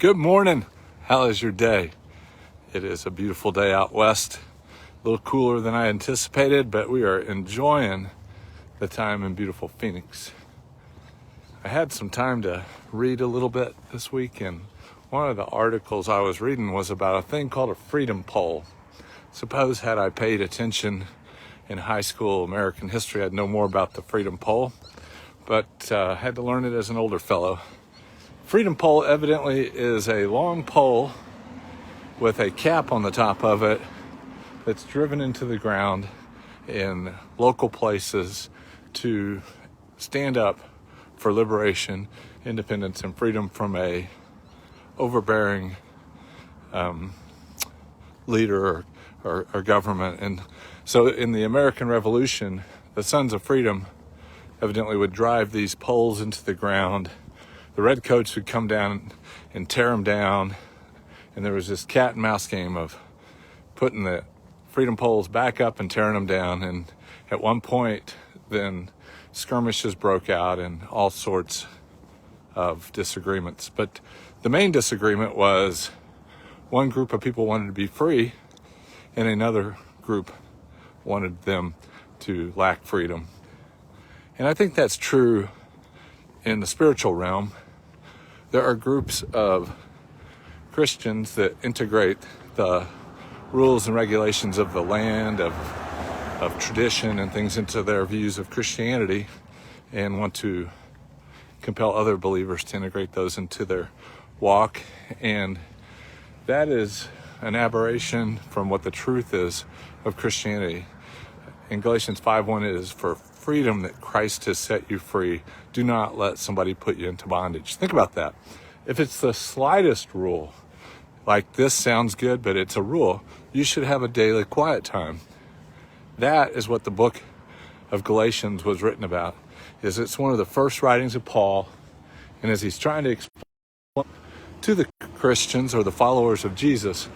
Good morning. How is your day? It is a beautiful day out west. A little cooler than I anticipated, but we are enjoying the time in beautiful Phoenix. I had some time to read a little bit this week, and one of the articles I was reading was about a thing called a freedom pole. Suppose had I paid attention in high school American history, I'd know more about the freedom pole, but had to learn it as an older fellow. Freedom pole evidently is a long pole with a cap on the top of it that's driven into the ground in local places to stand up for liberation, independence, and freedom from a overbearing leader or government. And so in the American Revolution, the Sons of Freedom evidently would drive these poles into the ground. The redcoats would come down and tear them down, and there was this cat and mouse game of putting the freedom poles back up and tearing them down. And at one point, then skirmishes broke out and all sorts of disagreements. But the main disagreement was one group of people wanted to be free, and another group wanted them to lack freedom. And I think that's true in the spiritual realm. There are groups of Christians that integrate the rules and regulations of the land, of tradition and things into their views of Christianity, and want to compel other believers to integrate those into their walk. And that is an aberration from what the truth is of Christianity. In Galatians 5:1, it is for freedom that Christ has set you free. Do not let somebody put you into bondage. Think about that. If it's the slightest rule, like this sounds good, but it's a rule, you should have a daily quiet time. That is what the book of Galatians was written about. It's one of the first writings of Paul, and as he's trying to explain to the Christians or the followers of Jesus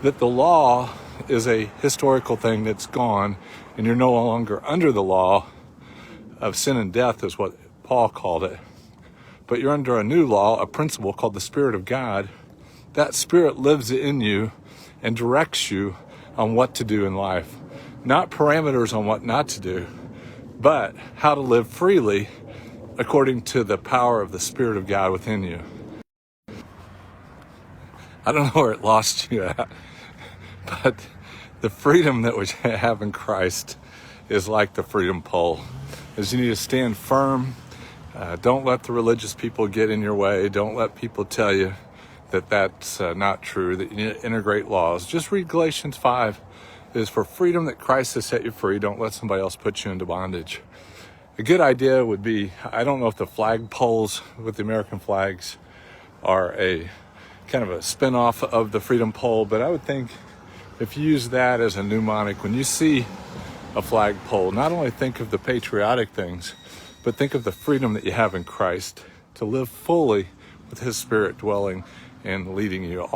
that the law is a historical thing that's gone, and you're no longer under the law of sin and death is what Paul called it. But you're under a new law, a principle called the Spirit of God. That Spirit lives in you and directs you on what to do in life. Not parameters on what not to do, but how to live freely according to the power of the Spirit of God within you. I don't know where it lost you at, but the freedom that we have in Christ is like the freedom pole. Is you need to stand firm. Don't let the religious people get in your way. Don't let people tell you that that's not true, that you need to integrate laws. Just read Galatians 5. It is for freedom that Christ has set you free. Don't let somebody else put you into bondage. A good idea would be, I don't know if the flag poles with the American flags are a kind of a spin-off of the freedom pole, but I would think if you use that as a mnemonic, when you see a flagpole, not only think of the patriotic things, but think of the freedom that you have in Christ to live fully with His Spirit dwelling and leading you